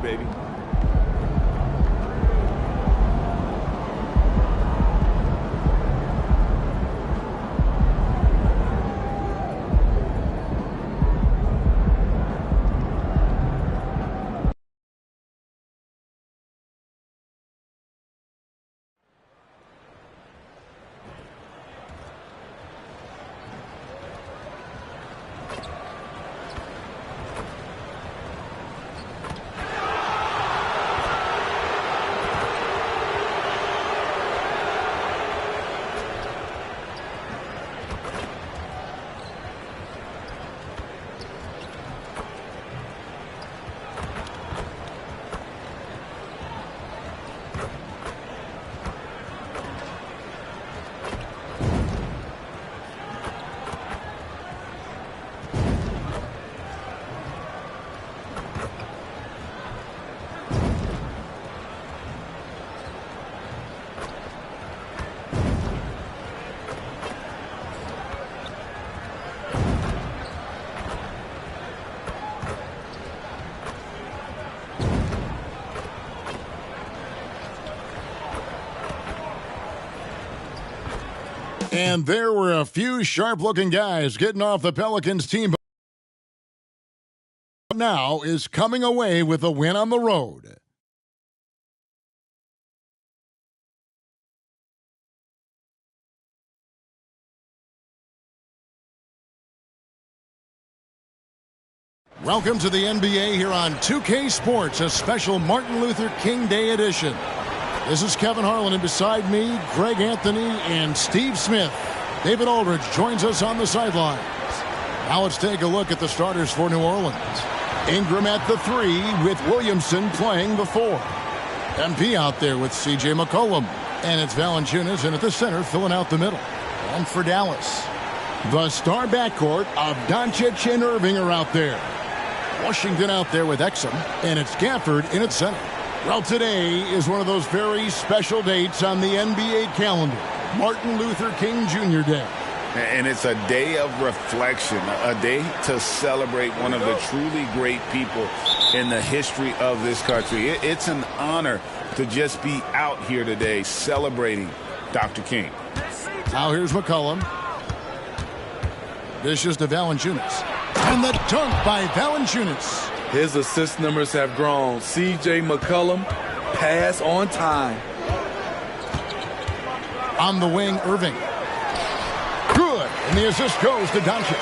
baby. And there were a few sharp-looking guys getting off the Pelicans team. Now is coming away with a win on the road. Welcome to the NBA here on 2K Sports, a special Martin Luther King Day edition. This is Kevin Harlan, and beside me, Greg Anthony and Steve Smith. David Aldridge joins us on the sidelines. Now let's take a look at the starters for New Orleans. Ingram at the 3 with Williamson playing the 4. MP out there with C.J. McCollum. And it's Valanciunas in at the center filling out the middle. And for Dallas, the star backcourt of Doncic and Irving are out there. Washington out there with Exum. And it's Gafford in at center. Well, today is one of those very special dates on the NBA calendar. Martin Luther King Jr. Day. And it's a day of reflection, a day to celebrate one of the truly great people in the history of this country. It's an honor to just be out here today celebrating Dr. King. Now here's McCollum. Dishes to Valanciunas. And the dunk by Valanciunas. His assist numbers have grown. C.J. McCollum, pass on time. On the wing, Irving. Good. And the assist goes to Doncic.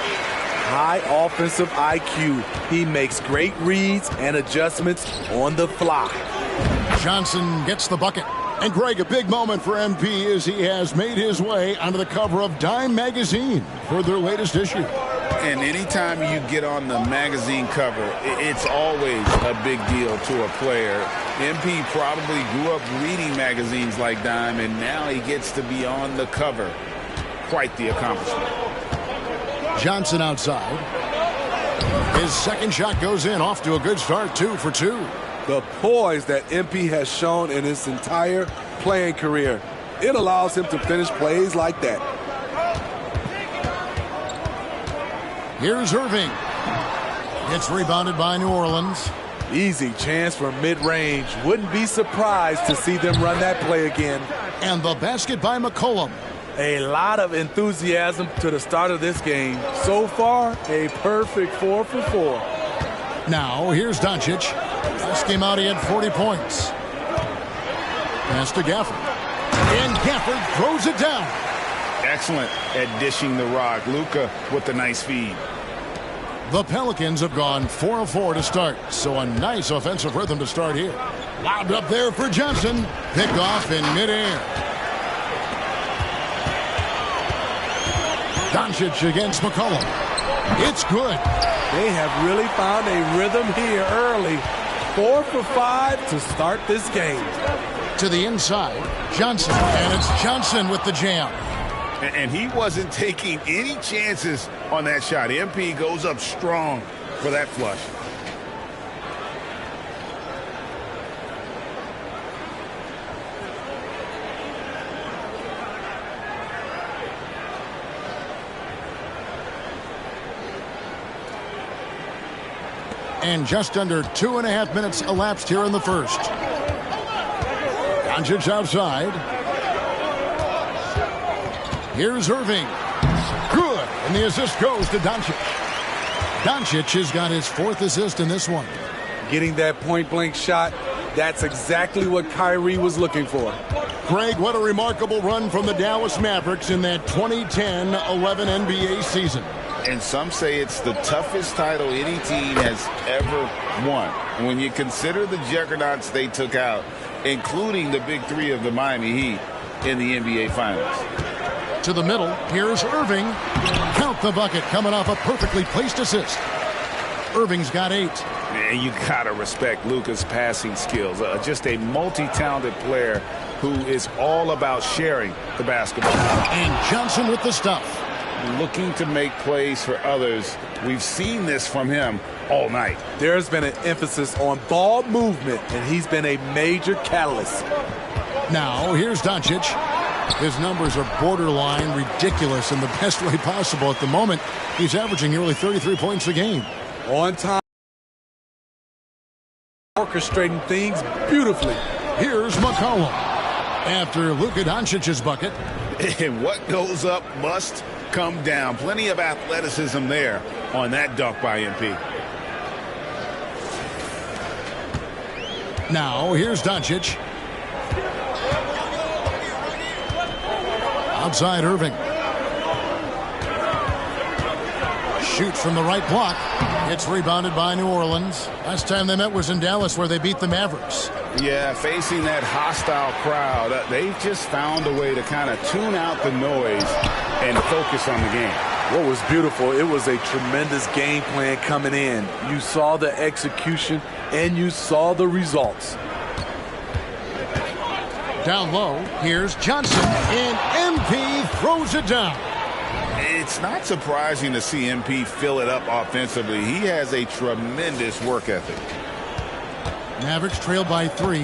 High offensive IQ. He makes great reads and adjustments on the fly. Johnson gets the bucket. And Greg, a big moment for MP as he has made his way onto the cover of Dime magazine for their latest issue. And anytime you get on the magazine cover, it's always a big deal to a player. MP probably grew up reading magazines like Dime, and now he gets to be on the cover. Quite the accomplishment. Johnson outside. His second shot goes in, off to a good start, 2 for 2. The poise that MP has shown in his entire playing career, it allows him to finish plays like that. Here's Irving. It's rebounded by New Orleans. Easy chance for mid-range. Wouldn't be surprised to see them run that play again. And the basket by McCollum. A lot of enthusiasm to the start of this game. So far, a perfect 4 for 4. Now, here's Doncic. Last game out, he had 40 points. Pass to Gafford. And Gafford throws it down. Excellent at dishing the rock. Luka with the nice feed. The Pelicans have gone 4 of 4 to start, so a nice offensive rhythm to start here. Lobbed up there for Johnson. Picked off in midair. Doncic against McCollum. It's good. They have really found a rhythm here early. 4 for 5 to start this game. To the inside, Johnson. And it's Johnson with the jam. And he wasn't taking any chances on that shot. MP goes up strong for that flush. And just under 2.5 minutes elapsed here in the first. Doncic outside. Here's Irving. Good. And the assist goes to Doncic. Doncic has got his 4th assist in this one. Getting that point-blank shot, that's exactly what Kyrie was looking for. Greg, what a remarkable run from the Dallas Mavericks in that 2010-11 NBA season. And some say it's the toughest title any team has ever won. When you consider the juggernauts they took out, including the big three of the Miami Heat in the NBA Finals. To the middle, here's Irving. Count the bucket, coming off a perfectly placed assist. Irving's got 8. And you gotta respect Luka's passing skills. Just a multi-talented player who is all about sharing the basketball. And Johnson with the stuff. Looking to make plays for others. We've seen this from him all night. There's been an emphasis on ball movement, and he's been a major catalyst. Now, here's Doncic. His numbers are borderline ridiculous in the best way possible at the moment. He's averaging nearly 33 points a game. On time. Orchestrating things beautifully. Here's McCollum. After Luka Doncic's bucket. And what goes up must come down. Plenty of athleticism there on that dunk by MP. Now, here's Doncic. Outside Irving. Shoots from the right block. It's rebounded by New Orleans. Last time they met was in Dallas, where they beat the Mavericks. Yeah, facing that hostile crowd, they've just found a way to kind of tune out the noise and focus on the game. What was beautiful, it was a tremendous game plan coming in. You saw the execution, and you saw the results. Down low, here's Johnson, and MP throws it down. It's not surprising to see MP fill it up offensively. He has a tremendous work ethic. Mavericks trail by 3.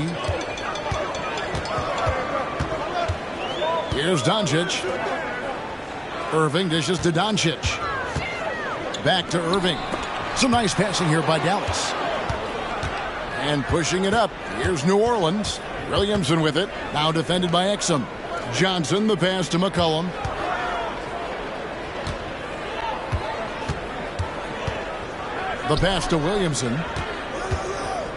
Here's Doncic. Irving dishes to Doncic. Back to Irving. Some nice passing here by Dallas. And pushing it up. Here's New Orleans. Williamson with it. Now defended by Exum. Johnson, the pass to McCollum. The pass to Williamson.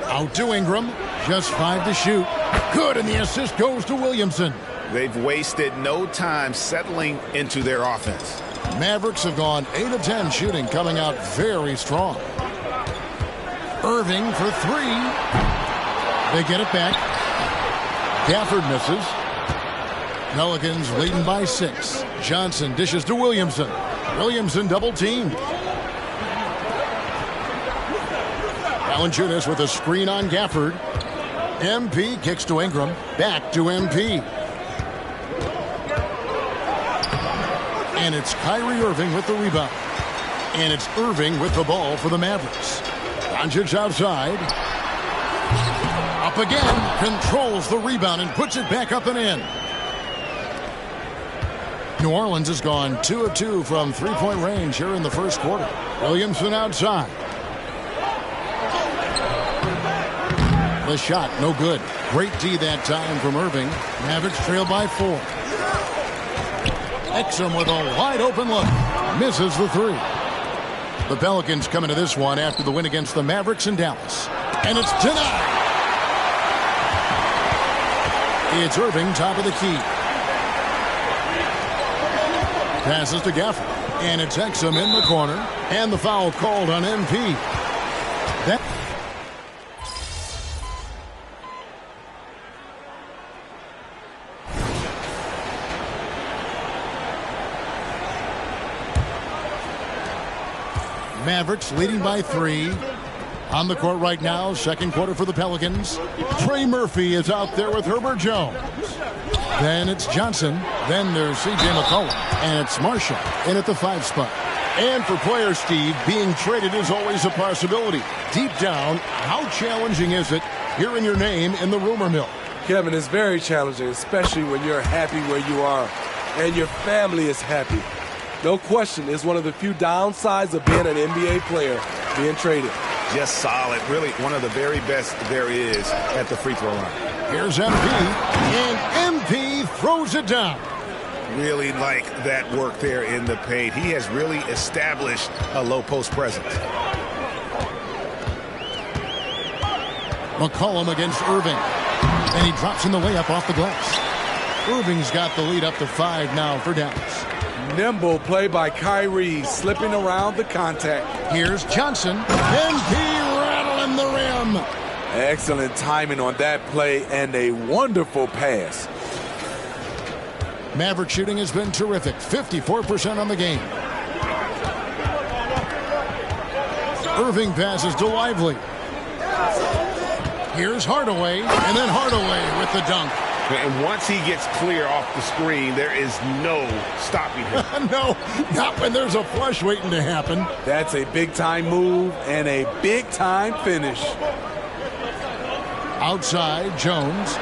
Out to Ingram. Just 5 to shoot. Good, and the assist goes to Williamson. They've wasted no time settling into their offense. Mavericks have gone 8 of 10 shooting, coming out very strong. Irving for 3. They get it back. Gafford misses. Pelicans leading by 6. Johnson dishes to Williamson. Williamson double teamed. Valanciunas with a screen on Gafford. MP kicks to Ingram. Back to MP. And it's Kyrie Irving with the rebound. And it's Irving with the ball for the Mavericks. Doncic outside. Up again. Controls the rebound and puts it back up and in. New Orleans has gone 2 of 2 from three-point range here in the first quarter. Williamson outside. The shot, no good. Great D that time from Irving. Mavericks trail by 4. Exum with a wide-open look. Misses the 3. The Pelicans come into this one after the win against the Mavericks in Dallas. And it's denied. It's Irving, top of the key. Passes to Gafford. And it's Exum in the corner. And the foul called on MP. Mavericks leading by 3. On the court right now, second quarter for the Pelicans. Trey Murphy is out there with Herbert Jones. Then it's Johnson. Then there's C.J. McCollum. And it's Marshall in at the 5 spot. And for players, Steve, being traded is always a possibility. Deep down, how challenging is it hearing your name in the rumor mill? Kevin, it's very challenging, especially when you're happy where you are and your family is happy. No question, it's one of the few downsides of being an NBA player, being traded. just solid. Really one of the very best there is at the free throw line. Here's MP, and MP throws it down. Really like that work there in the paint. He has really established a low post presence. McCollum against Irving. And he drops in the layup off the glass. Irving's got the lead up to 5 now for Dallas. Nimble play by Kyrie, slipping around the contact. Here's Johnson. MP rattling the rim. Excellent timing on that play and a wonderful pass. Maverick shooting has been terrific. 54% on the game. Irving passes to Lively. Here's Hardaway, and then Hardaway with the dunk. And once he gets clear off the screen, there is no stopping him. No, not when there's a flush waiting to happen. That's a big-time move and a big-time finish. Outside, Jones.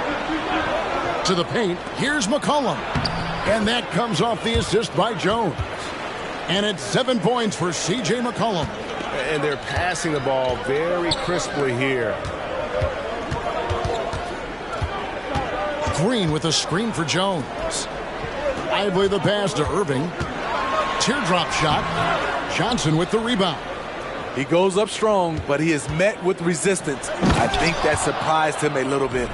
To the paint, here's McCollum. And that comes off the assist by Jones. And it's 7 points for C.J. McCollum. And they're passing the ball very crisply here. Green with a screen for Jones. Lively the pass to Irving. Teardrop shot. Johnson with the rebound. He goes up strong, but he is met with resistance. I think that surprised him a little bit.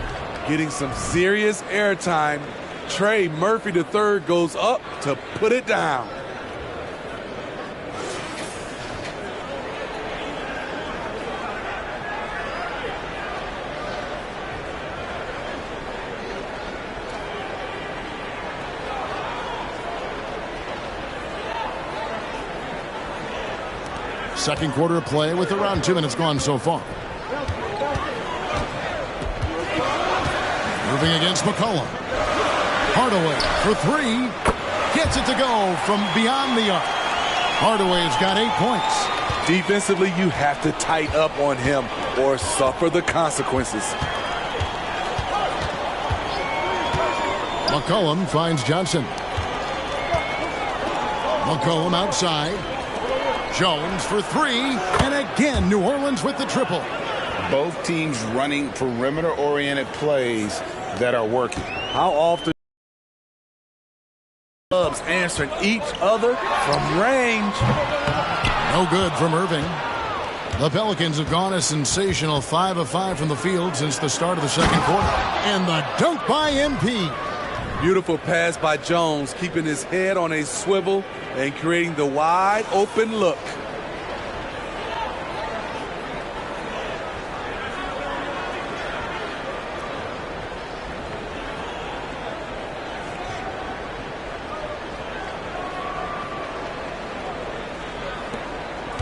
Getting some serious airtime. Trey Murphy III goes up to put it down. Second quarter of play with around 2 minutes gone so far. Moving against McCollum. Hardaway for 3. Gets it to go from beyond the arc. Hardaway's got 8 points. Defensively, you have to tighten up on him or suffer the consequences. McCollum finds Johnson. McCollum outside. Jones for 3, and again New Orleans with the triple. Both teams running perimeter-oriented plays that are working. How often clubs answering each other from range? No good from Irving. The Pelicans have gone a sensational 5 of 5 from the field since the start of the second quarter. And the dunk by MP. Beautiful pass by Jones, keeping his head on a swivel and creating the wide open look.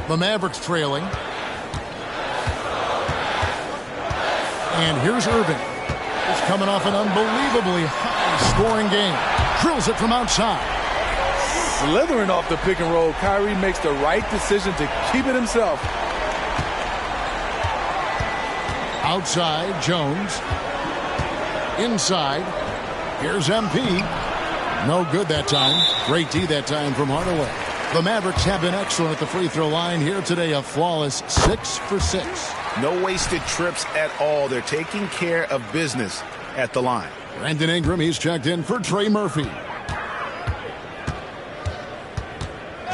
The Mavericks trailing. And here's Irving. He's coming off an unbelievably high-scoring game. Drills it from outside. Slithering off the pick and roll, Kyrie makes the right decision to keep it himself. Outside, Jones. Inside, here's MP. No good that time. Great D that time from Hardaway. The Mavericks have been excellent at the free throw line here today. A flawless 6 for 6. No wasted trips at all. They're taking care of business at the line. Brandon Ingram, he's checked in for Trey Murphy.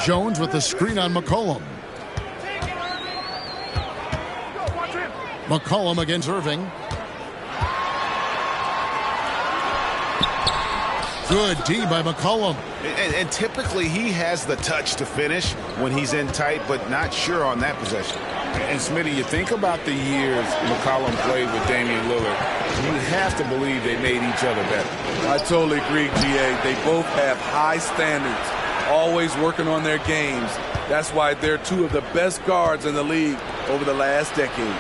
Jones with the screen on McCollum. McCollum against Irving. Good D by McCollum. And typically he has the touch to finish when he's in tight, but not sure on that possession. And Smitty, you think about the years McCollum played with Damian Lillard, you have to believe they made each other better. I totally agree, GA. They both have high standards, always working on their games. That's why they're two of the best guards in the league over the last decade.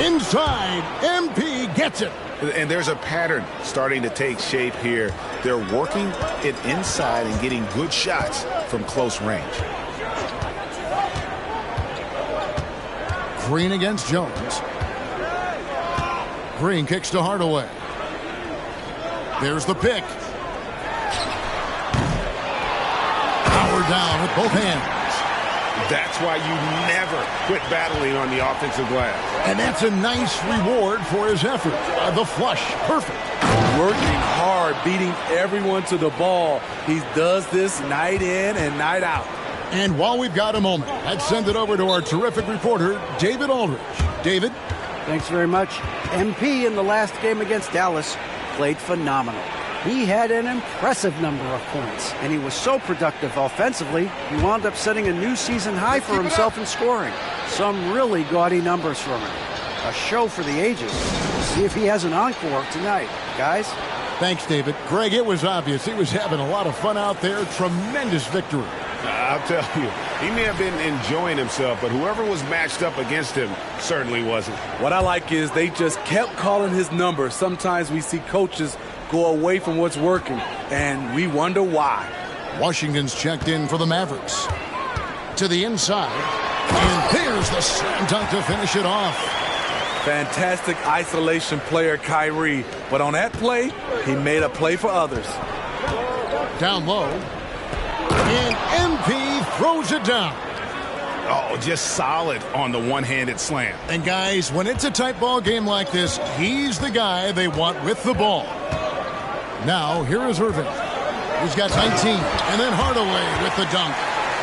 Inside, MP gets it. And there's a pattern starting to take shape here. They're working it inside and getting good shots from close range. Green against Jones. Green kicks to Hardaway. There's the pick. Power down with both hands. That's why you never quit battling on the offensive glass. And that's a nice reward for his effort. The flush, perfect. Working hard, beating everyone to the ball. He does this night in and night out. And while we've got a moment, let's send it over to our terrific reporter, David Aldridge. David? Thanks very much. MP in the last game against Dallas played phenomenal. He had an impressive number of points, and he was so productive offensively, he wound up setting a new season high for himself in scoring. Some really gaudy numbers from him. A show for the ages. See if he has an encore tonight, guys. Thanks, David. Greg, it was obvious he was having a lot of fun out there. Tremendous victory. I'll tell you, he may have been enjoying himself, but whoever was matched up against him certainly wasn't. What I like is they just kept calling his number. Sometimes we see coaches go away from what's working, and we wonder why. Washington's checked in for the Mavericks. To the inside, and there's the slam dunk to finish it off. Fantastic isolation player, Kyrie. But on that play, he made a play for others. Down low. And MP throws it down. Oh, just solid on the one-handed slam. And guys, when it's a tight ball game like this, he's the guy they want with the ball. Now, here is Irving. He's got 19. And then Hardaway with the dunk.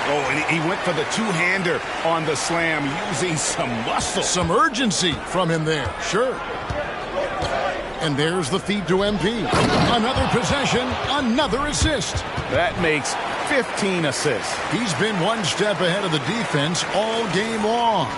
Oh, and he went for the two-hander on the slam, using some muscle. Some urgency from him there, sure. And there's the feed to MP. Another possession, another assist. That makes 15 assists. He's been one step ahead of the defense all game long.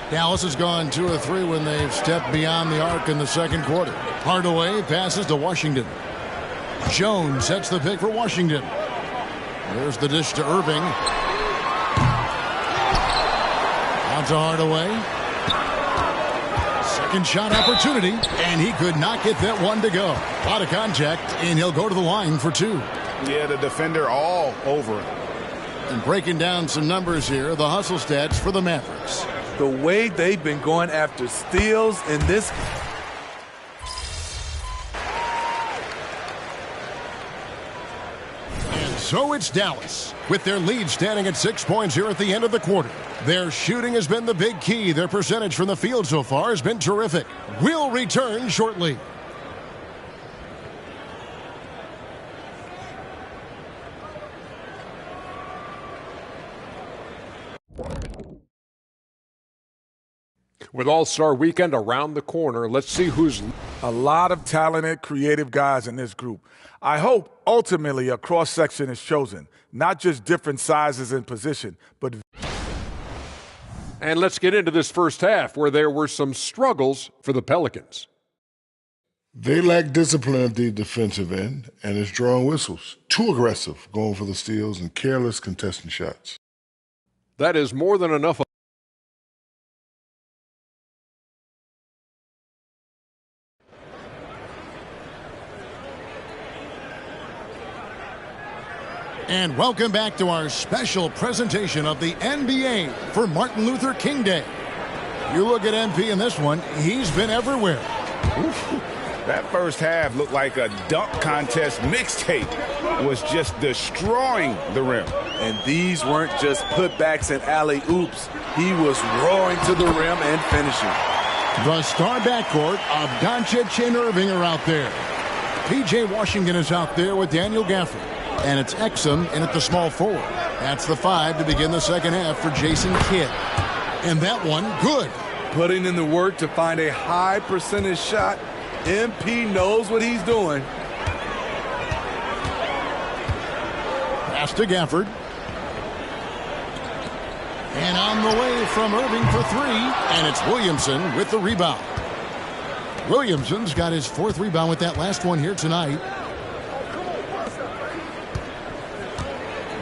Dallas has gone 2 of 3 when they've stepped beyond the arc in the second quarter. Hardaway passes to Washington. Jones sets the pick for Washington. There's the dish to Irving. Out to Hardaway. Second shot opportunity, and he could not get that one to go. A lot of contact, and he'll go to the line for 2. Yeah, the defender all over him. And breaking down some numbers here, the hustle stats for the Mavericks. The way they've been going after steals in this. And so it's Dallas, with their lead standing at 6 points here at the end of the quarter. Their shooting has been the big key. Their percentage from the field so far has been terrific. We'll return shortly. With All-Star Weekend around the corner, let's see who's... A lot of talented, creative guys in this group. I hope ultimately a cross-section is chosen, not just different sizes and position, but... And let's get into this first half where there were some struggles for the Pelicans. They lack discipline at the defensive end, and it's drawing whistles. Too aggressive, going for the steals, and careless contesting shots. That is more than enough. And welcome back to our special presentation of the NBA for Martin Luther King Day. You look at MP in this one, he's been everywhere. Oof. That first half looked like a dunk contest mixtape. Was just destroying the rim. And these weren't just putbacks and alley-oops. He was roaring to the rim and finishing. The star backcourt of Doncic and Irving are out there. P.J. Washington is out there with Daniel Gafford. And it's Exum in at the small forward. That's the 5 to begin the second half for Jason Kidd. And that one, good. Putting in the work to find a high percentage shot. MP knows what he's doing. Pass to Gafford. And on the way from Irving for 3. And it's Williamson with the rebound. Williamson's got his 4th rebound with that last one here tonight.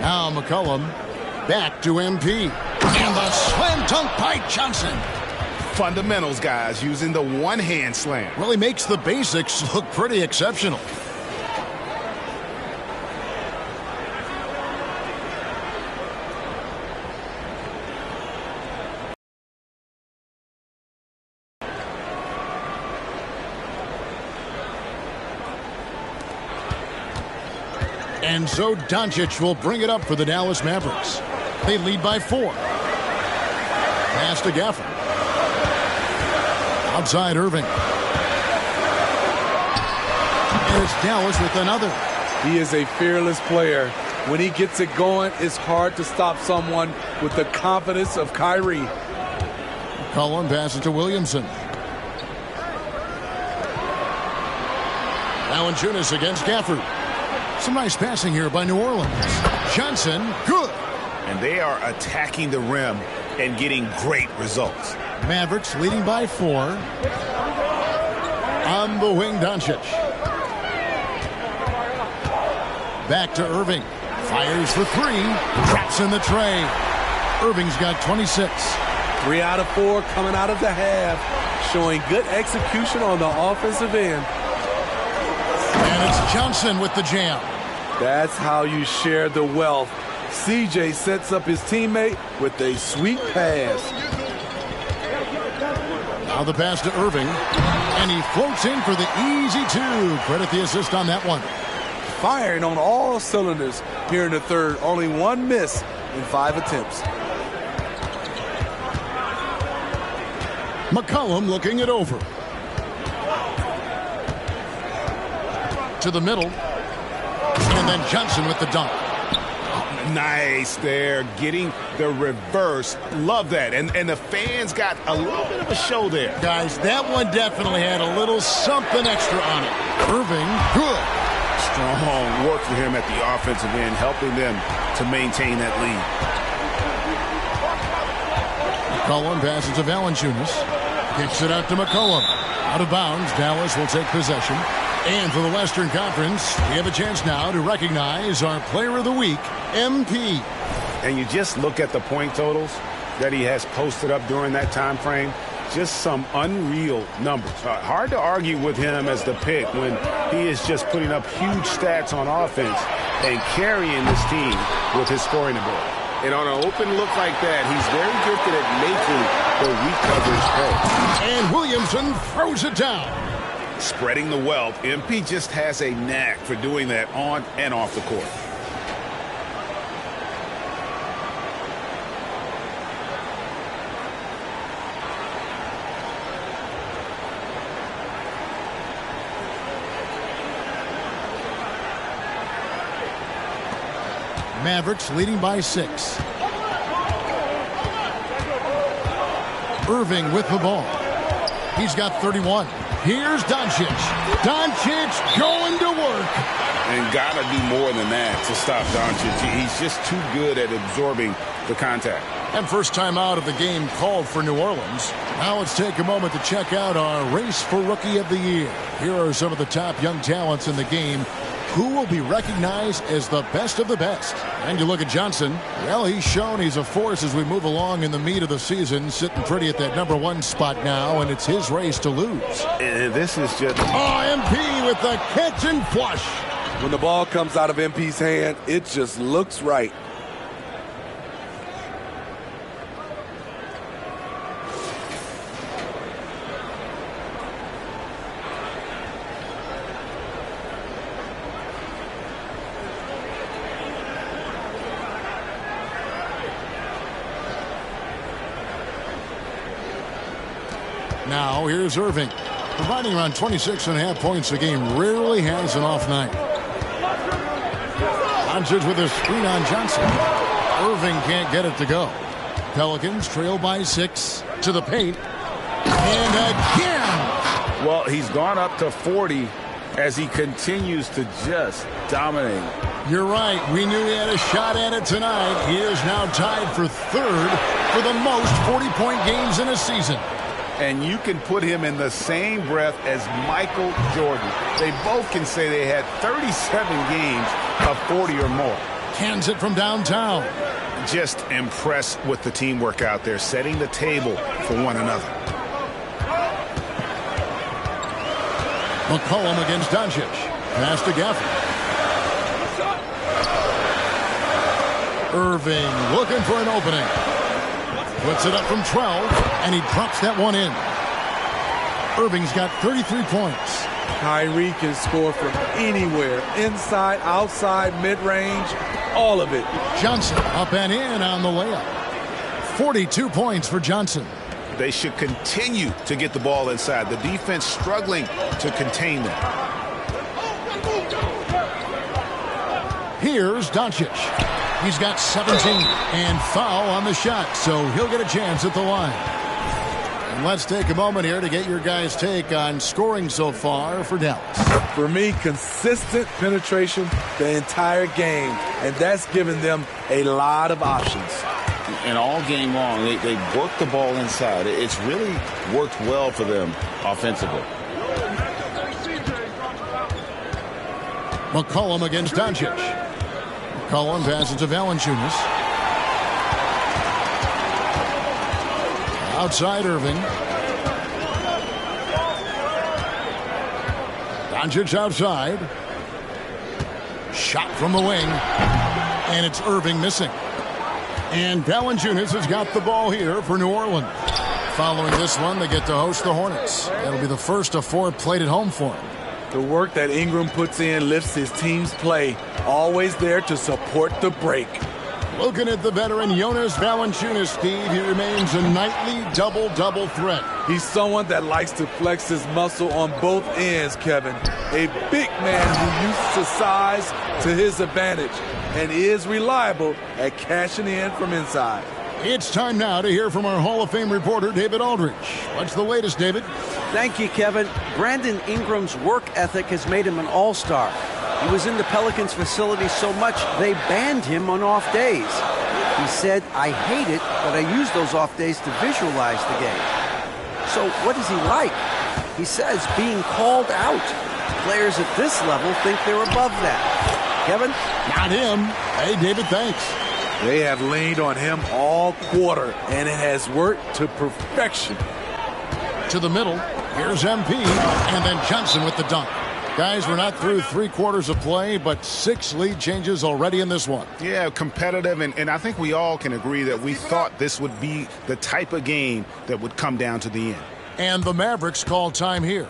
Now McCollum back to MP. And the slam dunk by Johnson. Fundamentals, guys, using the one-hand slam. Really makes the basics look pretty exceptional. And so Doncic will bring it up for the Dallas Mavericks. They lead by 4. Pass to Gafford. Outside Irving. And it's Dallas with another. He is a fearless player. When he gets it going, it's hard to stop someone with the confidence of Kyrie. Cullen passes to Williamson. Valanciunas against Gafford. Some nice passing here by New Orleans. Johnson, good. And they are attacking the rim and getting great results. Mavericks leading by 4. On the wing, Doncic. Back to Irving. Fires for 3. Traps in the tray. Irving's got 26. 3 out of 4 coming out of the half. Showing good execution on the offensive end. And it's Johnson with the jam. That's how you share the wealth. CJ sets up his teammate with a sweet pass. Now the pass to Irving. And he floats in for the easy 2. Credit the assist on that one. Firing on all cylinders here in the third. Only 1 miss in 5 attempts. McCollum looking it over. To the middle. And then Johnson with the dunk. Nice there, getting the reverse. Love that. And the fans got a little bit of a show there. Guys, that one definitely had a little something extra on it. Irving, good. Strong work for him at the offensive end, helping them to maintain that lead. McCollum passes to Valanciunas. Kicks it out to McCollum. Out of bounds, Dallas will take possession. And for the Western Conference, we have a chance now to recognize our Player of the Week, MP. And you just look at the point totals that he has posted up during that time frame. Just some unreal numbers. Hard to argue with him as the pick when he is just putting up huge stats on offense and carrying this team with his scoring ability. And on an open look like that, he's very gifted at making the weak coverage pay. And Williamson throws it down. Spreading the wealth. MP just has a knack for doing that on and off the court. Mavericks leading by 6. Irving with the ball. He's got 31. Here's Doncic. Doncic going to work. And got to do more than that to stop Doncic. He's just too good at absorbing the contact. And first time out of the game called for New Orleans. Now let's take a moment to check out our race for Rookie of the Year. Here are some of the top young talents in the game who will be recognized as the best of the best. And you look at Johnson, well, he's shown he's a force as we move along in the meat of the season, sitting pretty at that #1 spot now, and it's his race to lose. And this is just... MP with the catch and flush. When the ball comes out of MP's hand, it just looks right. Now here's Irving, providing around 26.5 points a game. Rarely has an off night. Doncic with a screen on Johnson. Irving can't get it to go. Pelicans trail by 6 to the paint. And again. Well, he's gone up to 40 as he continues to just dominate. You're right. We knew he had a shot at it tonight. He is now tied for 3rd for the most 40-point games in a season. And you can put him in the same breath as Michael Jordan. They both can say they had 37 games of 40 or more. Cans it from downtown. Just impressed with the teamwork out there, setting the table for one another. McCollum against Doncic. Pass to Gafford. Irving looking for an opening. Puts it up from 12, and he drops that one in. Irving's got 33 points. Kyrie can score from anywhere, inside, outside, mid-range, all of it. Johnson up and in on the layup. 42 points for Johnson. They should continue to get the ball inside. The defense struggling to contain them. Here's Doncic. He's got 17 and foul on the shot, so he'll get a chance at the line. And let's take a moment here to get your guys' take on scoring so far for Dallas. For me, consistent penetration the entire game, and that's given them a lot of options. And all game long, they work the ball inside. It's really worked well for them offensively. McCollum against Doncic. McCollum passes to Valanciunas. Outside Irving. Doncic outside. Shot from the wing. And it's Irving missing. And Valanciunas has got the ball here for New Orleans. Following this one, they get to host the Hornets. That'll be the first of 4 played at home for him. The work that Ingram puts in lifts his team's play. Always there to support the break. Looking at the veteran Jonas Valanciunas, Steve, he remains a nightly double-double threat. He's someone that likes to flex his muscle on both ends, Kevin. A big man who uses his size to his advantage and is reliable at cashing in from inside. It's time now to hear from our Hall of Fame reporter, David Aldridge. What's the latest, David? Thank you, Kevin. Brandon Ingram's work ethic has made him an all-star. He was in the Pelicans facility so much they banned him on off days. He said, "I hate it, but I use those off days to visualize the game." So what is he like? He says being called out. Players at this level think they're above that. Kevin? Not him. Hey, David, thanks. They have leaned on him all quarter, and it has worked to perfection. To the middle. Here's MP, and then Johnson with the dunk. Guys, we're not through 3 quarters of play, but 6 lead changes already in this one. Yeah, competitive, and I think we all can agree that we thought this would be the type of game that would come down to the end. And the Mavericks call time here.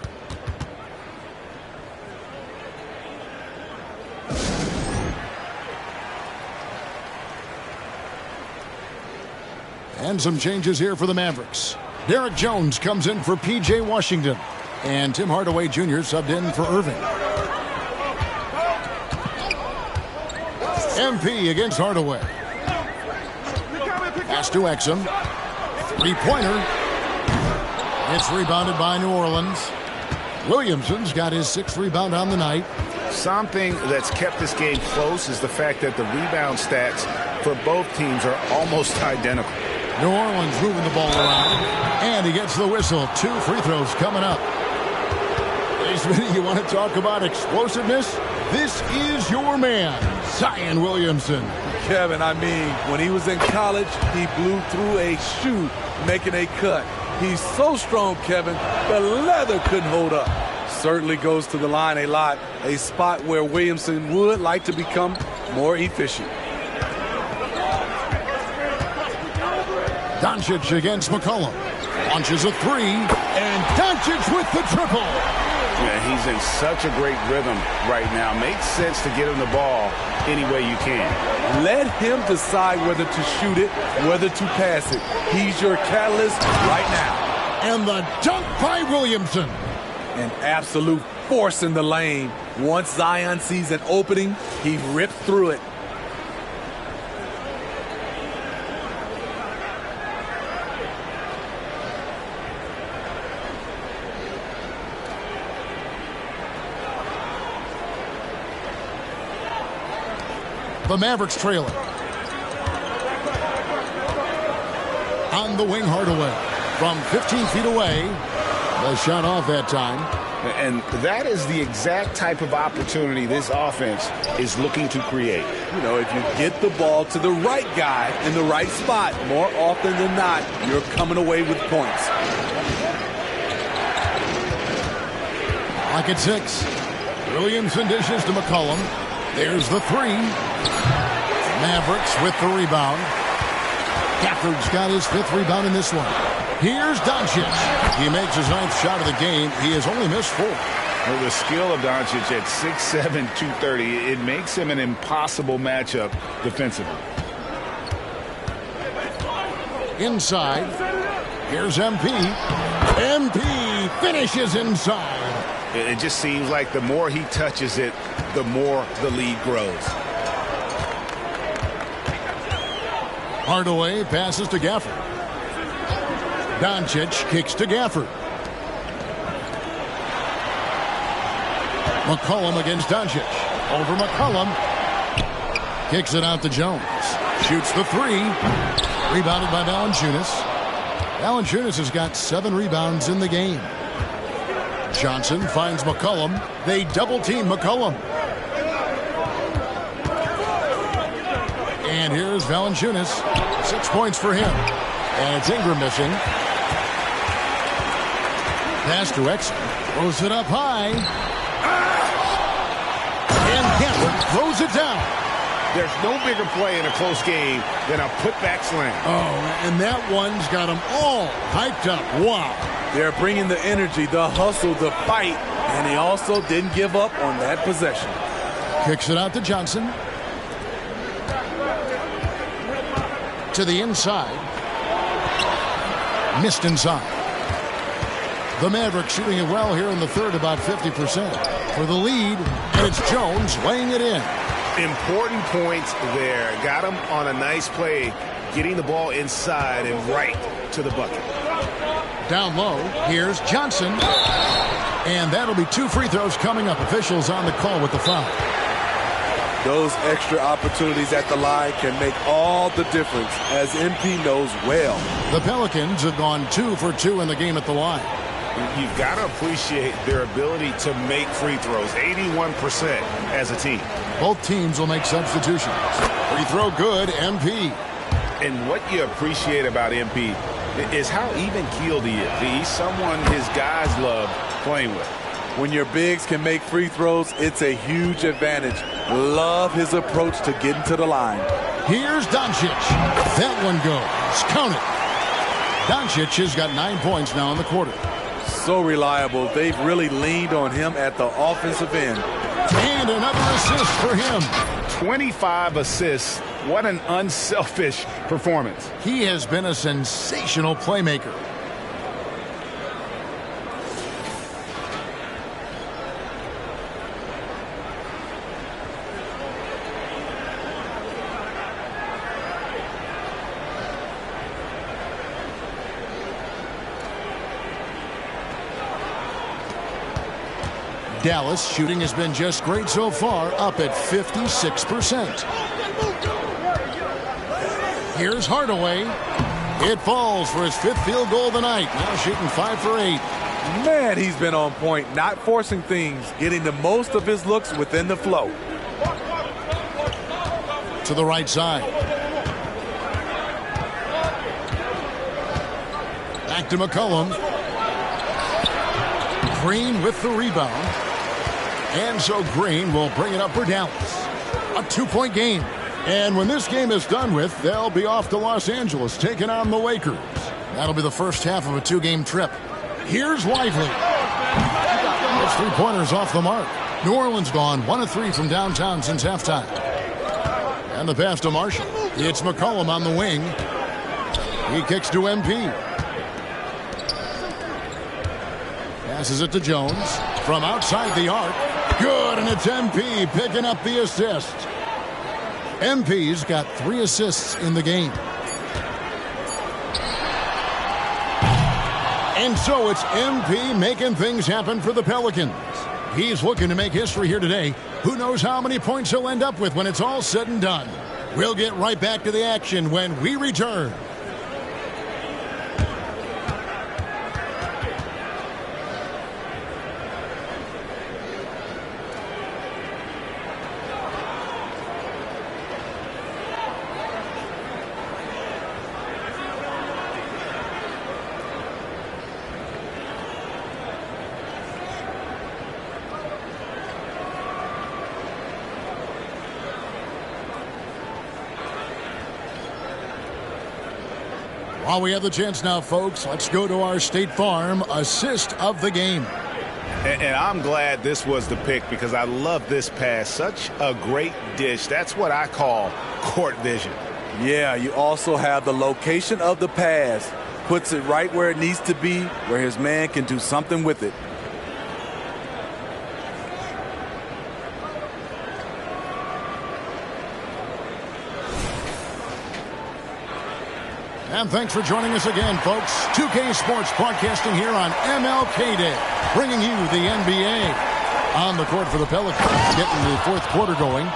And some changes here for the Mavericks. Derek Jones comes in for P.J. Washington. And Tim Hardaway Jr. subbed in for Irving. MP against Hardaway. Pass to Exum. 3-pointer. It's rebounded by New Orleans. Williamson's got his 6th rebound on the night. Something that's kept this game close is the fact that the rebound stats for both teams are almost identical. New Orleans moving the ball around. And he gets the whistle. 2 free throws coming up. You want to talk about explosiveness? This is your man, Zion Williamson. Kevin, I mean, when he was in college, he blew through a shoe making a cut. He's so strong, Kevin, the leather couldn't hold up. Certainly goes to the line a lot, a spot where Williamson would like to become more efficient. Doncic against McCollum. Launches a 3, and Doncic with the triple. Yeah, he's in such a great rhythm right now. Makes sense to get him the ball any way you can. Let him decide whether to shoot it, whether to pass it. He's your catalyst right now. And the dunk by Williamson. An absolute force in the lane. Once Zion sees an opening, he rips through it. The Mavericks trailing. On the wing, Hardaway. From 15 feet away. The shot off that time. And that is the exact type of opportunity this offense is looking to create. You know, if you get the ball to the right guy in the right spot, more often than not, you're coming away with points. Like at 6. Williamson dishes to McCollum. There's the 3. Mavericks with the rebound. Gafford's got his 5th rebound in this one. Here's Doncic. He makes his 9th shot of the game. He has only missed 4. Well, the skill of Doncic at 6'7", 230, it makes him an impossible matchup defensively. Inside, here's MP. MP finishes inside. It just seems like the more he touches it, the more the lead grows. Hardaway passes to Gafford. Doncic kicks to Gafford. McCollum against Doncic. Over McCollum. Kicks it out to Jones. Shoots the three. Rebounded by Valanciunas. Valanciunas has got 7 rebounds in the game. Johnson finds McCollum. They double-team McCollum. And here's Valanciunas. 6 points for him. And it's Ingram missing. Pass to Exum. Throws it up high. And Gafford throws it down. There's no bigger play in a close game than a putback slam. Oh, and that one's got them all hyped up. Wow. They're bringing the energy, the hustle, the fight, and he also didn't give up on that possession. Kicks it out to Johnson. To the inside. Missed inside. The Mavericks shooting it well here in the third, about 50% for the lead, and it's Jones laying it in. Important points there. Got him on a nice play, getting the ball inside and right to the bucket. Down low, here's Johnson. And that'll be 2 free throws coming up. Officials on the call with the foul. Those extra opportunities at the line can make all the difference, as MP knows well. The Pelicans have gone 2 for 2 in the game at the line. You've got to appreciate their ability to make free throws, 81% as a team. Both teams will make substitutions. Free throw good, MP. And what you appreciate about MP is how even-keeled he is. He's someone his guys love playing with. When your bigs can make free throws, it's a huge advantage. Love his approach to getting to the line. Here's Doncic. That one goes. Count it. Doncic has got 9 points now in the quarter. So reliable. They've really leaned on him at the offensive end. And another assist for him. 25 assists. What an unselfish performance. He has been a sensational playmaker. Dallas shooting has been just great so far, up at 56%. Here's Hardaway. It falls for his 5th field goal of the night. Now shooting 5 for 8. Man, he's been on point, not forcing things, getting the most of his looks within the flow. To the right side. Back to McCollum. Green with the rebound. And so Green will bring it up for Dallas. A 2-point game. And when this game is done with, they'll be off to Los Angeles, taking on the Lakers. That'll be the first half of a 2-game trip. Here's Lively. Those 3-pointers off the mark. New Orleans gone 1 of 3 from downtown since halftime. And the pass to Marshall. It's McCollum on the wing. He kicks to MP. Passes it to Jones. From outside the arc. Good, and it's MP picking up the assist. MP's got 3 assists in the game. And so it's MP making things happen for the Pelicans. He's looking to make history here today. Who knows how many points he'll end up with when it's all said and done. We'll get right back to the action when we return. While we have the chance now, folks, let's go to our State Farm assist of the game. And I'm glad this was the pick because I love this pass. Such a great dish. That's what I call court vision. Yeah, you also have the location of the pass. Puts it right where it needs to be, where his man can do something with it. And thanks for joining us again, folks. 2K Sports broadcasting here on MLK Day, bringing you the NBA. On the court for the Pelicans, getting the fourth quarter going.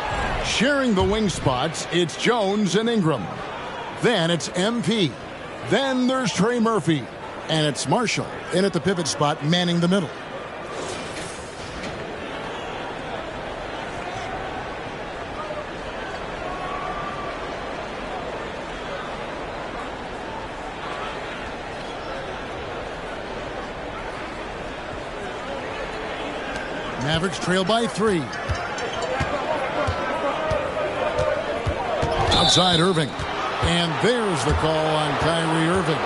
Sharing the wing spots, it's Jones and Ingram. Then it's MP. Then there's Trey Murphy. And it's Marshall in at the pivot spot, manning the middle. Mavericks trail by 3. Outside Irving. And there's the call on Kyrie Irving.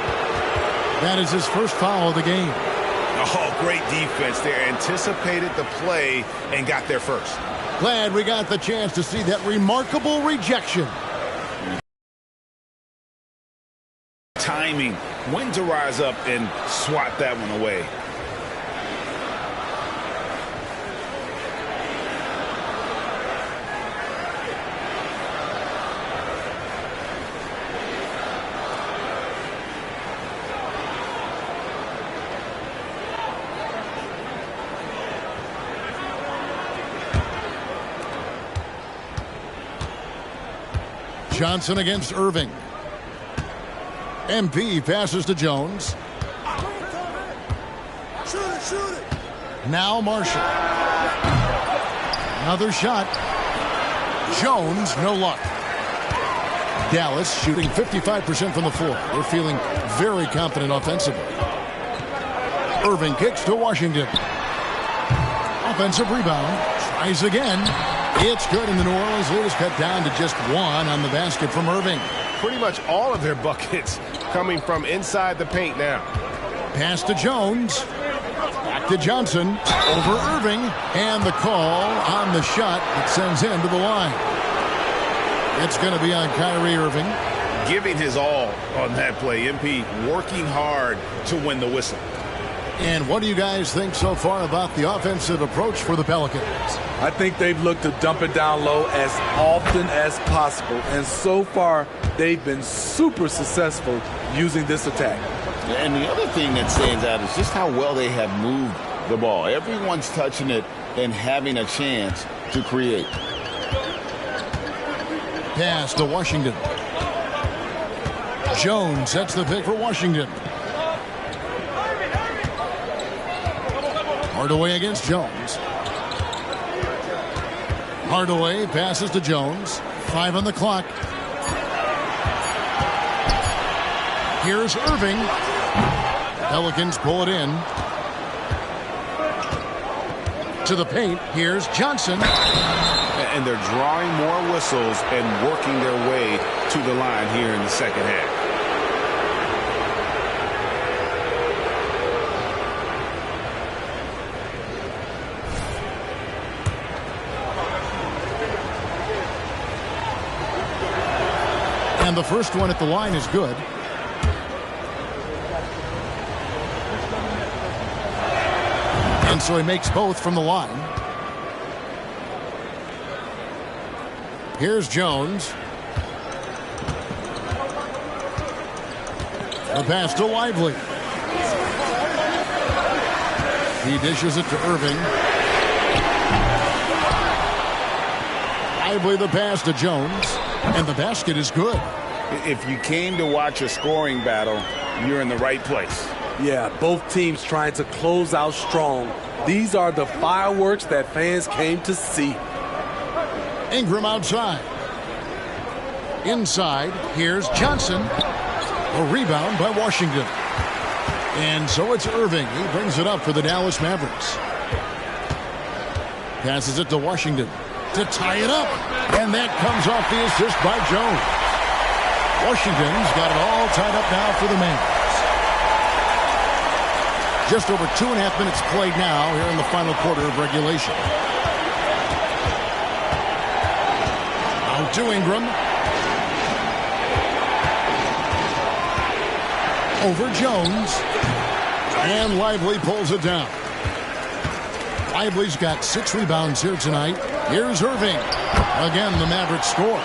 That is his first foul of the game. Oh, great defense there. Anticipated the play and got there first. Glad we got the chance to see that remarkable rejection. Timing. When to rise up and swat that one away. Johnson against Irving. MP passes to Jones. Shoot it. Now Marshall. Another shot. Jones, no luck. Dallas shooting 55% from the floor. They're feeling very confident offensively. Irving kicks to Washington. Offensive rebound. Tries again. It's good, and the New Orleans lead is cut down to just 1 on the basket from Irving. Pretty much all of their buckets coming from inside the paint now. Pass to Jones. Back to Johnson. Over Irving. And the call on the shot that sends him to the line. It's going to be on Kyrie Irving. Giving his all on that play. MP working hard to win the whistle. And what do you guys think so far about the offensive approach for the Pelicans? I think they've looked to dump it down low as often as possible. And so far, they've been super successful using this attack. And the other thing that stands out is just how well they have moved the ball. Everyone's touching it and having a chance to create. Pass to Washington. Jones sets the pick for Washington. Hardaway against Jones. Hardaway passes to Jones. 5 on the clock. Here's Irving. Pelicans pull it in. To the paint. Here's Johnson. And they're drawing more whistles and working their way to the line here in the second half. And the first one at the line is good. And so he makes both from the line. Here's Jones. The pass to Lively. He dishes it to Irving. Lively the pass to Jones. And the basket is good. If you came to watch a scoring battle, you're in the right place. Yeah, both teams trying to close out strong. These are the fireworks that fans came to see. Ingram outside. Inside, here's Johnson. A rebound by Washington. And so it's Irving. He brings it up for the Dallas Mavericks. Passes it to Washington to tie it up. And that comes off the assist by Jones. Washington's got it all tied up now for the Mavs. Just over 2.5 minutes played now here in the final quarter of regulation. Out to Ingram. Over Jones. And Lively pulls it down. Lively's got 6 rebounds here tonight. Here's Irving. Again, the Mavericks score.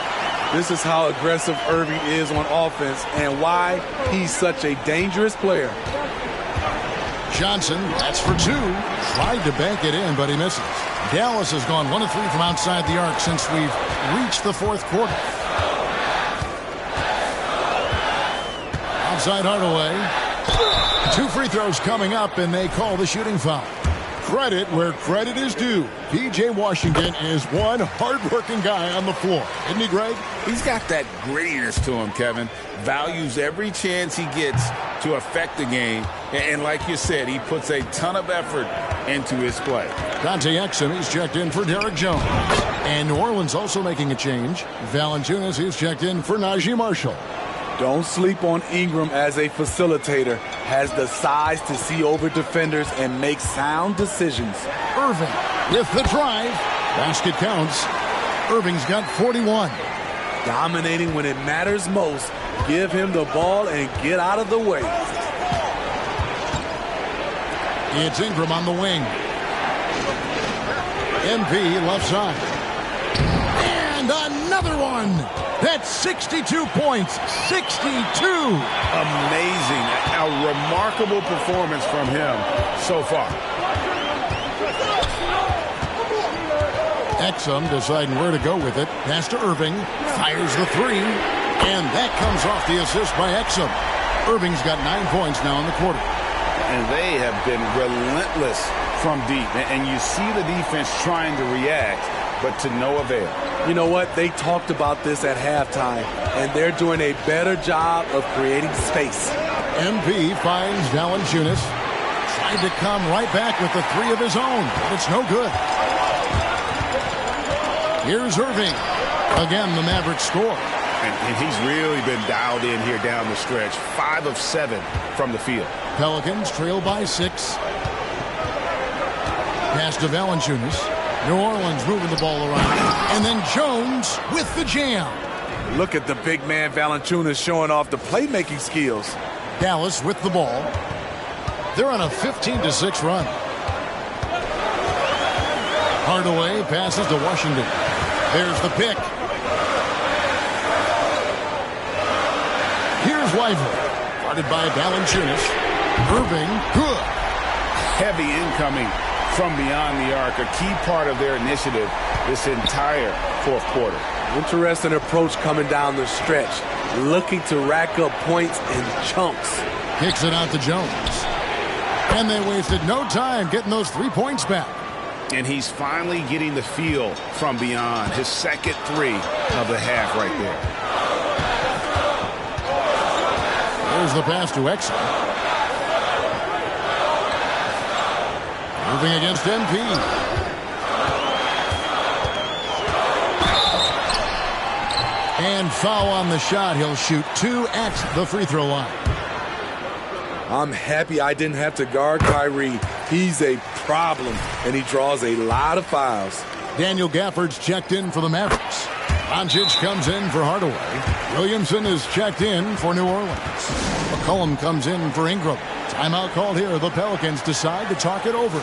This is how aggressive Irving is on offense and why he's such a dangerous player. Johnson, that's for 2. Tried to bank it in, but he misses. Dallas has gone 1 of 3 from outside the arc since we've reached the fourth quarter. Outside Hardaway. 2 free throws coming up, and they call the shooting foul. Credit where credit is due. P.J. Washington is one hard-working guy on the floor. Isn't he, Greg? He's got that grittiness to him, Kevin. Values every chance he gets to affect the game. And like you said, he puts a ton of effort into his play. Dante Exum, he's checked in for Derek Jones. And New Orleans also making a change. Valanciunas, he's checked in for Najee Marshall. Don't sleep on Ingram as a facilitator. Has the size to see over defenders and make sound decisions. Irving with the drive. Basket counts. Irving's got 41. Dominating when it matters most. Give him the ball and get out of the way. It's Ingram on the wing. MP left side. And another one. That's 62 points. 62. Amazing. A remarkable performance from him so far. Exum deciding where to go with it. Pass to Irving. Fires the 3. And that comes off the assist by Exum. Irving's got 9 points now in the quarter. And they have been relentless from deep. And you see the defense trying to react, but to no avail. You know what? They talked about this at halftime, and they're doing a better job of creating space. MP finds Valanciunas. Tried to come right back with the 3 of his own, but it's no good. Here's Irving. Again, the Mavericks score. And he's really been dialed in here down the stretch. 5 of 7 from the field. Pelicans trail by 6. Pass to Valanciunas. New Orleans moving the ball around. And then Jones with the jam. Look at the big man Valanciunas showing off the playmaking skills. Dallas with the ball. They're on a 15-6 run. Hardaway passes to Washington. There's the pick. Here's Lively. Guarded by Valanciunas. Irving, good. Heavy incoming from beyond the arc, a key part of their initiative this entire fourth quarter. Interesting approach coming down the stretch, looking to rack up points in chunks. Kicks it out to Jones. And they wasted no time getting those 3 points back. And he's finally getting the feel from beyond. His second 3 of the half right there. There's the pass to Exum. Moving against MP. And foul on the shot. He'll shoot 2 at the free throw line. I'm happy I didn't have to guard Kyrie. He's a problem, and he draws a lot of fouls. Daniel Gafford's checked in for the Mavericks. Doncic comes in for Hardaway. Williamson is checked in for New Orleans. McCollum comes in for Ingram. Timeout called here. The Pelicans decide to talk it over.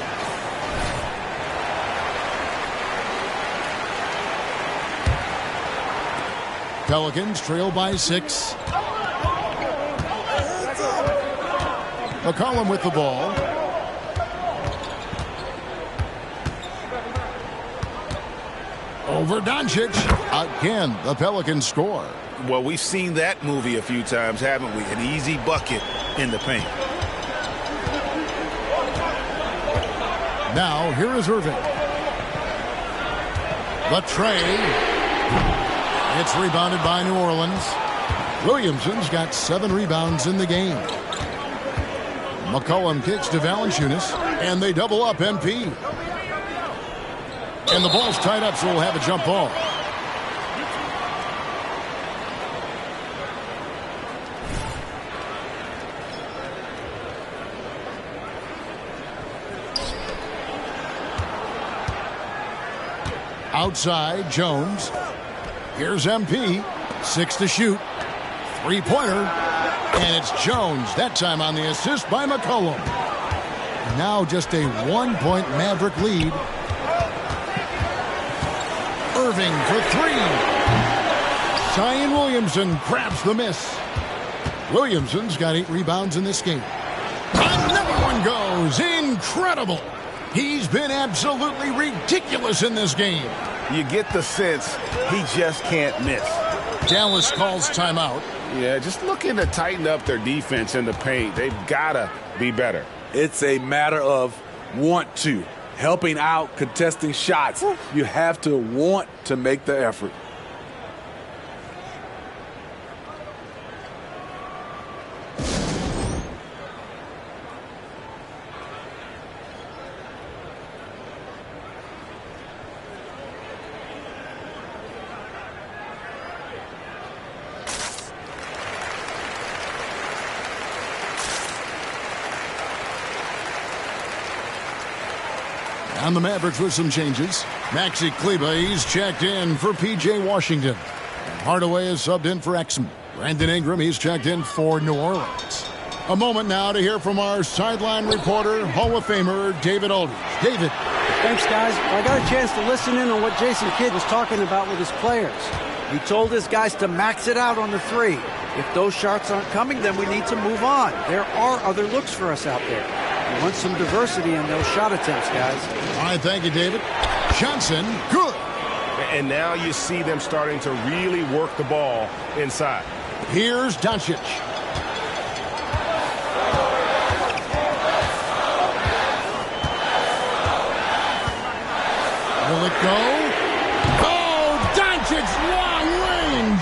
Pelicans trail by 6. McCollum with the ball. Over Doncic. Again, the Pelicans score. Well, we've seen that movie a few times, haven't we? An easy bucket in the paint. Now, here is Irving. The tray. It's rebounded by New Orleans. Williamson's got 7 rebounds in the game. McCollum kicks to Valanciunas, and they double up MP. And the ball's tied up, so we'll have a jump ball. Outside, Jones. Here's MP. 6 to shoot. Three-pointer. And it's Jones, that time on the assist by McCollum. Now just a 1-point Maverick lead. Irving for 3. Zion Williamson grabs the miss. Williamson's got 8 rebounds in this game. Another one goes. Incredible. He's been absolutely ridiculous in this game. You get the sense he just can't miss. Dallas calls timeout. Yeah, just looking to tighten up their defense in the paint. They've got to be better. It's a matter of want to. Helping out, contesting shots. You have to want to make the effort. And the Mavericks with some changes. Maxi Kleber, he's checked in for P.J. Washington. And Hardaway is subbed in for Exum. Brandon Ingram, he's checked in for New Orleans. A moment now to hear from our sideline reporter, Hall of Famer David Aldridge. David. Thanks, guys. I got a chance to listen in on what Jason Kidd was talking about with his players. He told his guys to max it out on the 3. If those shots aren't coming, then we need to move on. There are other looks for us out there. We want some diversity in those shot attempts, guys. All right, thank you, David. Johnson, good. And now you see them starting to really work the ball inside. Here's Doncic. Will it go? Oh, Doncic, long range.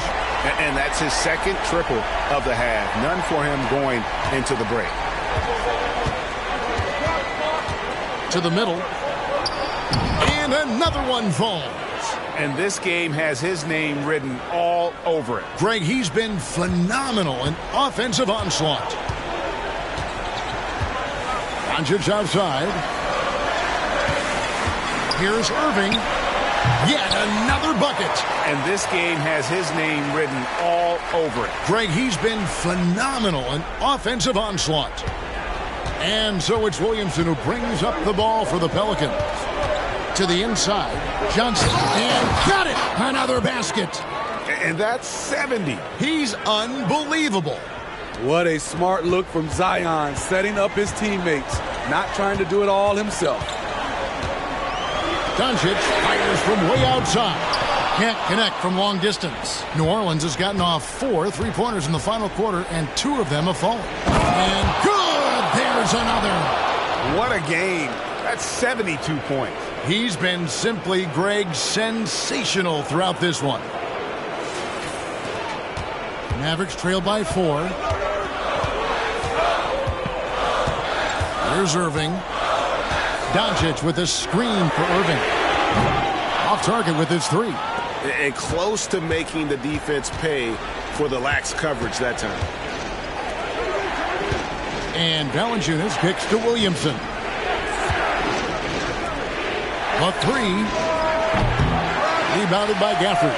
And that's his second triple of the half. None for him going into the break. To the middle. And another one falls. And this game has his name written all over it. Greg, he's been phenomenal in offensive onslaught. Doncic outside. Here's Irving. Yet another bucket. And this game has his name written all over it. Greg, he's been phenomenal in offensive onslaught. And so it's Williamson who brings up the ball for the Pelicans. To the inside, Johnson, and got it! Another basket. And that's 70. He's unbelievable. What a smart look from Zion, setting up his teammates, not trying to do it all himself. Doncic fires from way outside. Can't connect from long distance. New Orleans has gotten off 4 3-pointers in the final quarter, and 2 of them have fallen. And good! There's another. What a game. That's 72 points. He's been simply, Greg, sensational throughout this one. Mavericks trail by 4. Here's Irving. Doncic with a screen for Irving. Off target with his 3. And close to making the defense pay for the lax coverage that time. And Valanciunas kicks to Williamson. A 3. Rebounded by Gafford.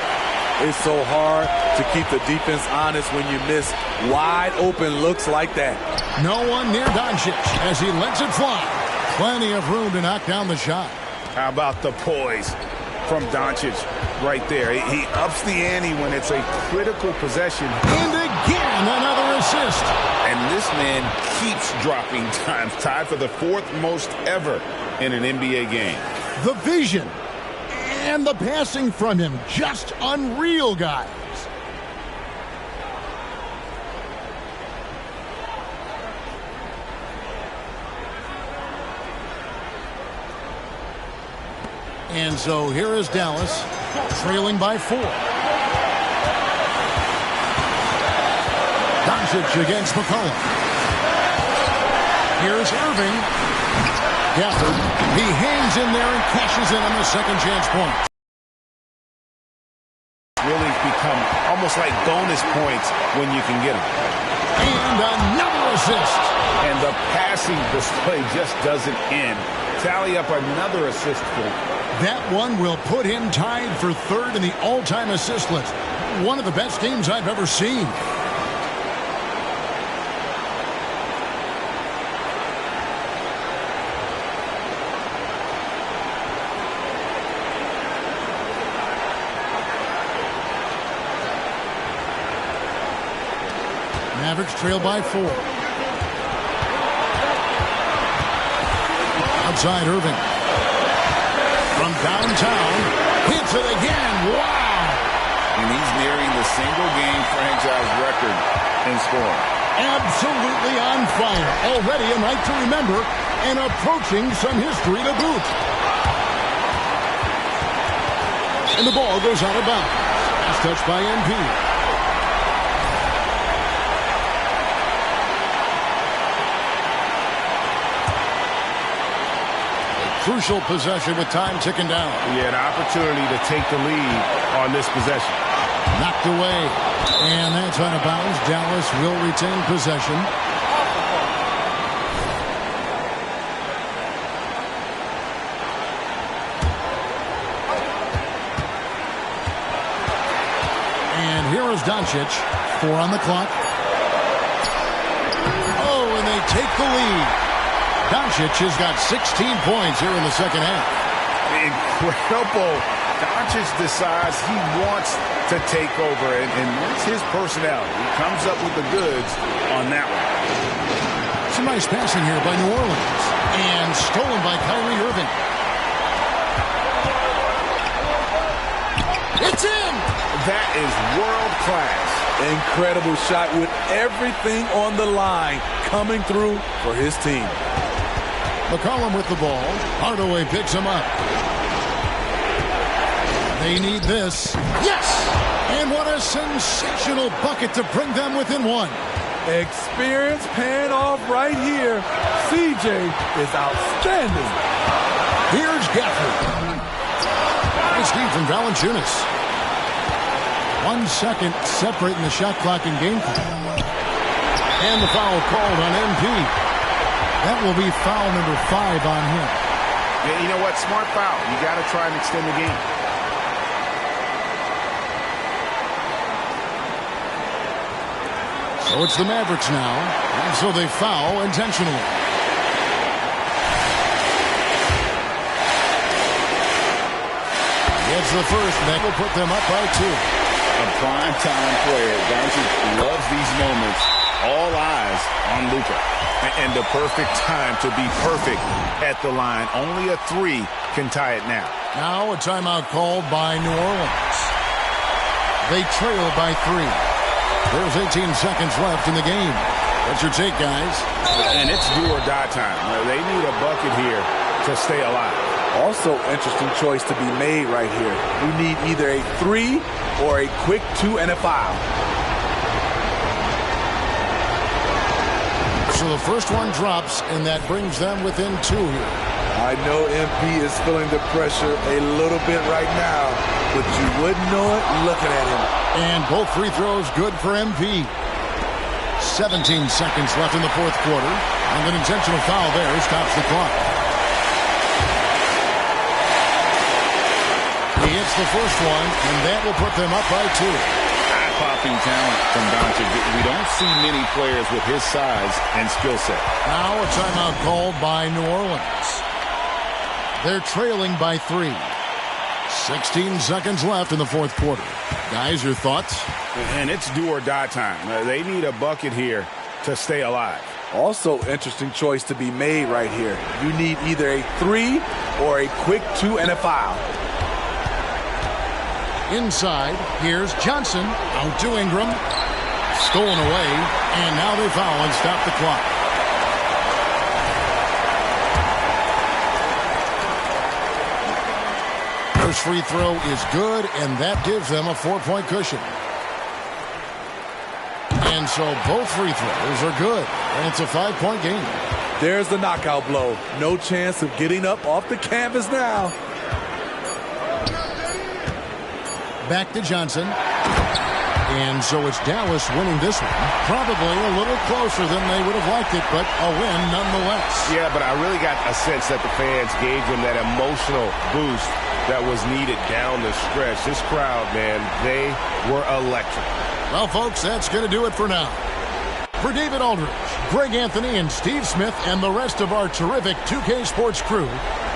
It's so hard to keep the defense honest when you miss wide open looks like that. No one near Doncic as he lets it fly. Plenty of room to knock down the shot. How about the poise from Doncic right there? He ups the ante when it's a critical possession. And again, another assist. And this man keeps dropping times, tied for the 4th most ever in an NBA game. The vision and the passing from him, just unreal, guys. And so here is Dallas, trailing by 4. Doncic against McCollum. Here's Irving. Gafford, he hangs in there and cashes in on the second chance point. Really become almost like bonus points when you can get them. And another assist. And the passing display just doesn't end. Tally up another assist for him. That one will put him tied for third in the all-time assist list. One of the best games I've ever seen. Mavericks trail by 4. Outside Irving. From downtown. Hits it again. Wow. And he's nearing the single-game franchise record in scoring. Absolutely on fire. Already a night to remember and approaching some history to boot. And the ball goes out of bounds. Last touch by MP. Crucial possession with time ticking down. He had an opportunity to take the lead on this possession. Knocked away. And that's out of bounds. Dallas will retain possession. And here is Doncic. 4 on the clock. Oh, and they take the lead. Doncic has got 16 points here in the second half. Incredible. Doncic decides he wants to take over, and it's his personality. He comes up with the goods on that one. Some nice passing here by New Orleans. And stolen by Kyrie Irving. It's in! That is world class. Incredible shot with everything on the line coming through for his team. McCollum with the ball. Hardaway picks him up. They need this. Yes! And what a sensational bucket to bring them within 1. Experience paying off right here. CJ is outstanding. Here's Gafford. Nice feed from Valanciunas. 1 second separating the shot clock and game clock. And the foul called on MP. That will be foul number 5 on him. Yeah, you know what? Smart foul. You got to try and extend the game. So it's the Mavericks now. And so they foul intentionally. Gets the first. That will put them up by 2. A prime-time player. Doncic loves these moments. All eyes on Luka. And the perfect time to be perfect at the line. Only a 3 can tie it now. Now a timeout called by New Orleans. They trail by 3. There's 18 seconds left in the game. What's your take, guys? And it's do or die time. They need a bucket here to stay alive. Also, interesting choice to be made right here. You need either a 3 or a quick 2 and a foul. So the first one drops, and that brings them within 2 here. I know MP is feeling the pressure a little bit right now, but you wouldn't know it looking at him. And both free throws good for MP. 17 seconds left in the fourth quarter, and an intentional foul there stops the clock. He hits the first one, and that will put them up by 2. Eye-popping talent from Doncic. We don't see many players with his size and skill set. Now a timeout called by New Orleans. They're trailing by 3. 16 seconds left in the fourth quarter. Guys, your thoughts? And it's do or die time. They need a bucket here to stay alive. Also, interesting choice to be made right here. You need either a 3 or a quick 2 and a foul. Inside, here's Johnson. Out to Ingram. Stolen away, and now they foul and stop the clock. First free throw is good, and that gives them a 4-point cushion. And so both free throws are good, and it's a 5-point game. There's the knockout blow. No chance of getting up off the canvas now. Back to Johnson. And so it's Dallas winning this one. Probably a little closer than they would have liked it, but a win nonetheless. Yeah, but I really got a sense that the fans gave them that emotional boost that was needed down the stretch. This crowd, man, they were electric. Well, folks, that's going to do it for now. For David Aldridge, Greg Anthony, and Steve Smith, and the rest of our terrific 2K Sports crew,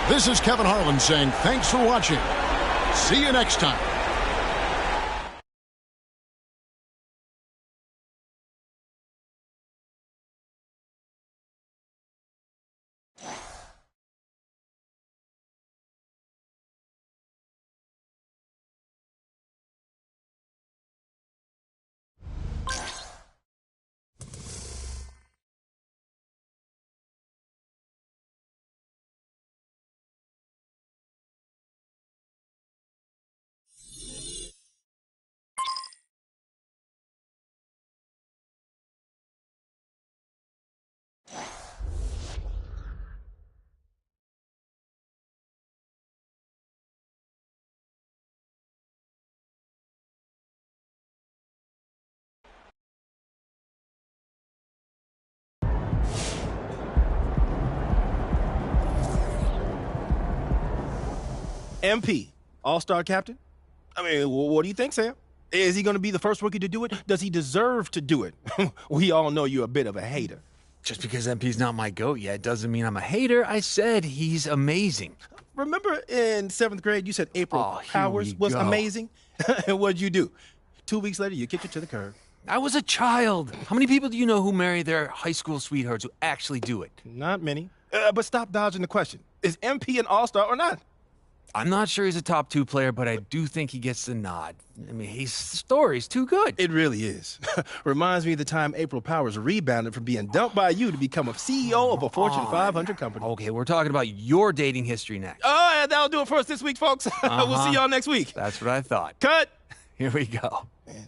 this is Kevin Harlan saying thanks for watching. See you next time. MP, all-star captain? I mean, what do you think, Sam? Is he going to be the first rookie to do it? Does he deserve to do it? We all know you're a bit of a hater. Just because MP's not my GOAT yet doesn't mean I'm a hater. I said he's amazing. Remember in 7th grade you said April Powers was amazing? And what'd you do? 2 weeks later, you kicked it to the curb. I was a child. How many people do you know who marry their high school sweethearts who actually do it? Not many. But stop dodging the question. Is MP an all-star or not? I'm not sure he's a top 2 player, but I do think he gets the nod. I mean, his story's too good. It really is. Reminds me of the time April Powers rebounded from being dumped by you to become a CEO of a Fortune 500 company. Okay, we're talking about your dating history next. Oh, yeah, that'll do it for us this week, folks. We'll see y'all next week. That's what I thought. Cut. Here we go. Man.